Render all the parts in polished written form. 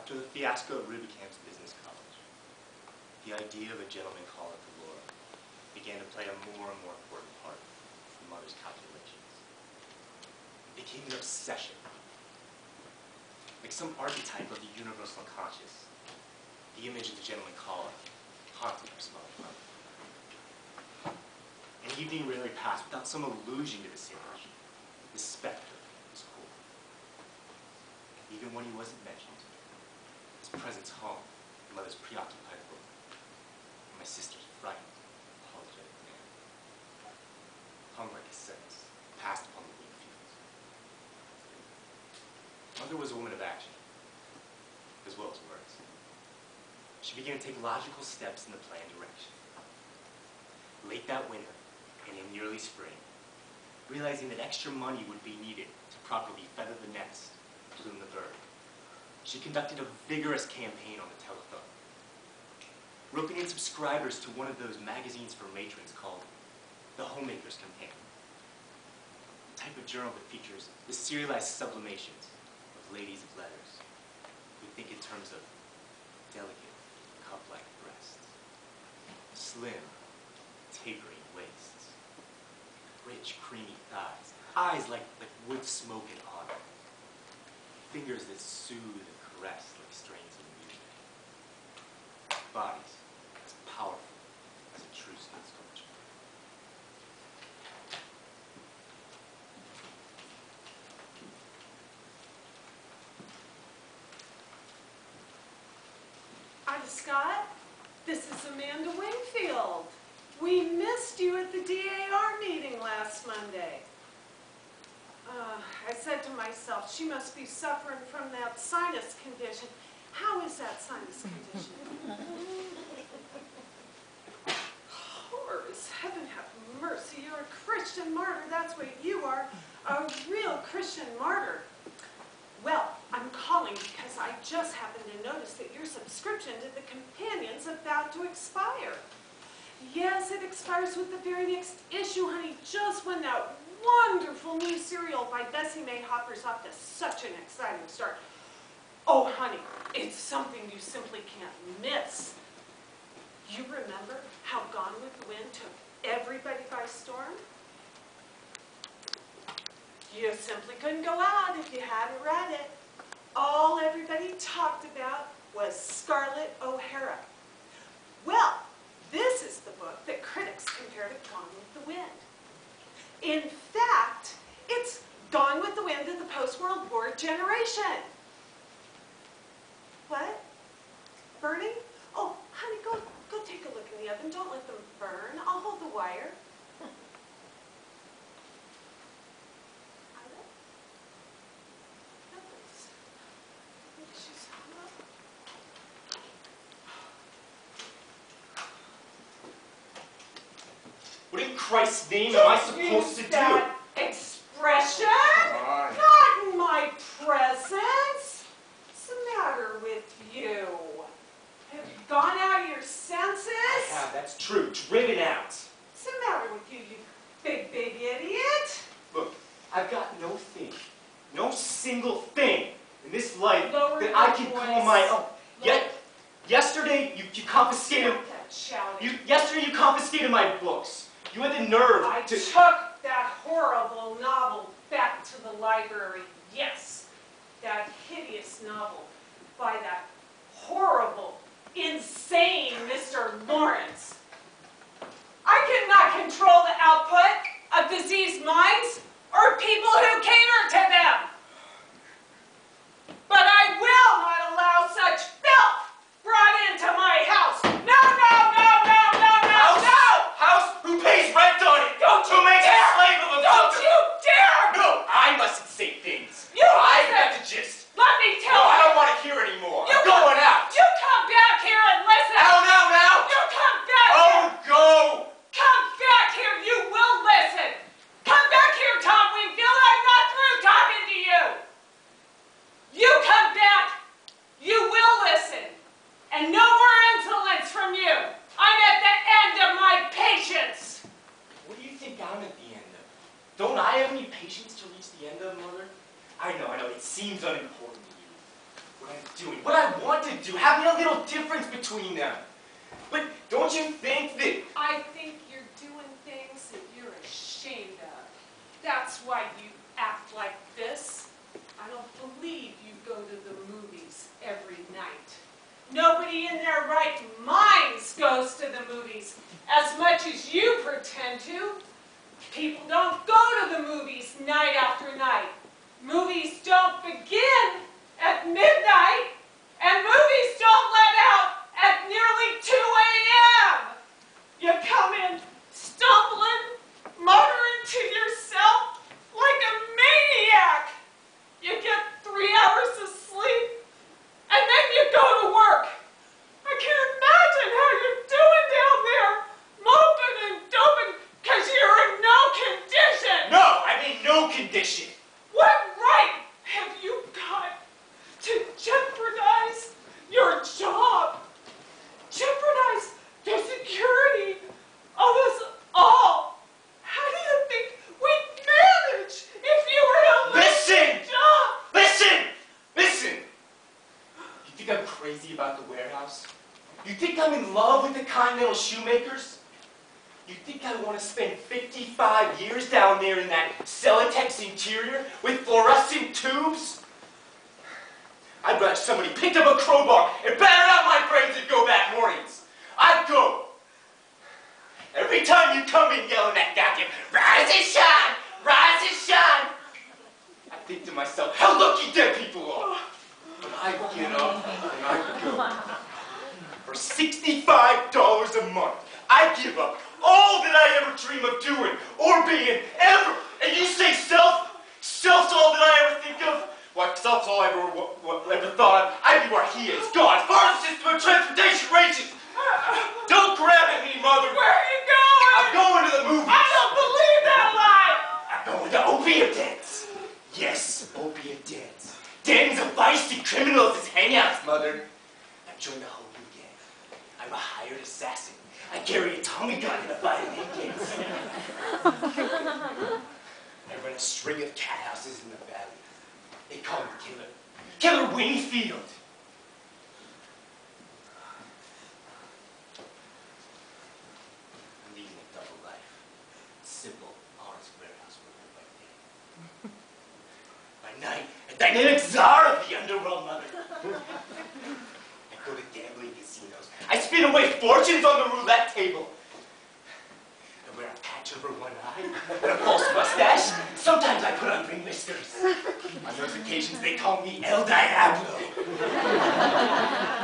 After the fiasco at Rubicamp's Business College, the idea of a gentleman call at the Laura began to play a more and more important part in Mother's calculations. It became an obsession, like some archetype of the universal conscious. The image of the gentleman caller haunted our small apartment. An evening rarely passed without some allusion to this image. The specter was cool. Even when he wasn't mentioned, his presence hung in Mother's preoccupied room, and my sister's frightened, apologetic man hung like a sentence passed upon the wheat fields. Mother was a woman of action, as well as words. She began to take logical steps in the planned direction. Late that winter, and in the early spring, realizing that extra money would be needed to properly feather the nest, plume the bird, she conducted a vigorous campaign on the telephone, roping in subscribers to one of those magazines for matrons called the Homemaker's Companion, a type of journal that features the serialized sublimations of ladies of letters who think in terms of delicate, cup-like breasts, slim, tapering waists, rich, creamy thighs, eyes like wood smoke and autumn, fingers that soothe and caress like strains of music, bodies as powerful as a true stone sculpture. Hi, Scott. This is Amanda Wingfield. We missed you at the DAR meeting last Monday. I said to myself, she must be suffering from that sinus condition. How is that sinus condition? Horrors, heaven have mercy. You're a Christian martyr. That's what you are, a real Christian martyr. Well, I'm calling because I just happened to notice that your subscription to the Companion's about to expire. Yes, it expires with the very next issue, honey, just when that wonderful new serial by Bessie May Hopper's off to such an exciting start. Oh, honey, it's something you simply can't miss. You remember how Gone with the Wind took everybody by storm? You simply couldn't go out if you hadn't read it. All everybody talked about was Scarlett O'Hara. Well, this is the book that critics compare to Gone with the Wind. In fact, it's Gone with the Wind of the post-World War generation. What? Burning? Oh, honey, go take a look in the oven. Don't let them burn. I'll hold the wire. What in Christ's name am I supposed to do? That expression? Come on. Not in my presence. What's the matter with you? Have you gone out of your senses? I have, that's true. Driven out. What's the matter with you, you big idiot? Look, I've got no thing, no single thing in this life Lower that your I can voice. call my own. Yet, yesterday you confiscated. Stop that shouting. Yesterday you confiscated my books. You had the nerve I to. took that horrible novel back to the library. Yes, that hideous novel by that horrible, insane Mr. Lawrence. I cannot control the output of diseased minds or people who cater to them. But I will not allow such filth brought into my house. No, no, no, no, no, no, House? no! House? Who pays rent on it? Don't you Who makes a dare! slave of himself? Don't you dare! No, I mustn't say things. You I listen. got the gist. Let me tell No, you. I don't want to hear anymore. You I'm going out. You come back here and listen. Now. You come back Oh, here. go. Come back here. You will listen. Come back here, Tom Wingfield. I'm not through talking to you. You come back. You will listen. And no more insolence from you. I'm at the end of my patience. What do you think I'm at the end of? Don't I have any patience to reach the end of, Mother? I know, it seems unimportant to you. What what I'm doing, what I want to do, having a little difference between them. But don't you think that... I think you're doing things that you're ashamed of. That's why you act like this. I don't believe you go to the movies every night. Nobody in their right minds goes to the movies as much as you pretend to. People don't go to the movies night after night. Movies don't begin at midnight, and movies don't let out at nearly 2 a.m. You come in stumbling, muttering to yourself like a maniac. You get 3 hours of sleep, and then you go to work. I can't imagine how you're doing down there, moping and doping, because you're in no condition. No, I mean no condition. What right have you got to jeopardize your job? Jeopardize the security of us all? How do you think we'd manage if you were to lose your job? Listen! You think I'm crazy about the warehouse? You think I'm in love with the Continental Shoemakers? You think I want to spend 55 years down there in that Celotex interior with fluorescent tubes? I'd rather somebody picked up a crowbar and battered out my brains and go back mornings. I'd go. Every time you come in yelling that goddamn, rise and shine, rise and shine, I think to myself, how lucky dead people are. But I get up and I go. For $65 a month, I give up all that I ever dream of doing or being ever. And you say self? Self's all that I ever think of? Why, self's all I ever thought of. I'd be where he is, gone, as far as the system of transportation races. Don't grab at me, mother. Where are you going? I'm going to the movies. I don't believe that lie. I'm going to opium dens. Yes, opium dens. Dens of feisty criminals as hangouts, mother. I've joined the Hogan gang. I'm a hired assassin. I carry a Tommy gun in a fight in Indians. I run a string of cat houses in the valley. They call me Killer. Killer Wingfield. I'm leading a double life. Simple, honest warehouse worker by day. By night, a dynamic czar of the underworld, mother. I go to gambling casinos. I spin away fortunes on the roulette table. I wear a patch over one eye and a false mustache. Sometimes I put on ring whiskers. On those occasions, they call me El Diablo.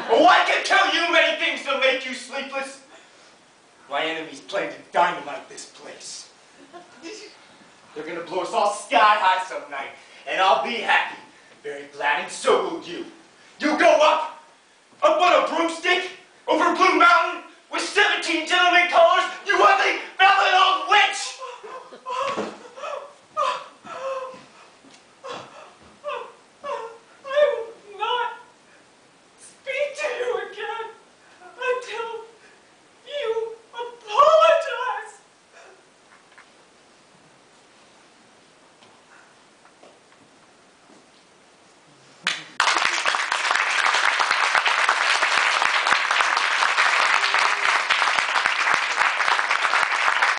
Oh, I can tell you many things that'll make you sleepless. My enemies plan to dynamite this place. They're gonna blow us all sky high some night, and I'll be happy, very glad, and so will you. You go up,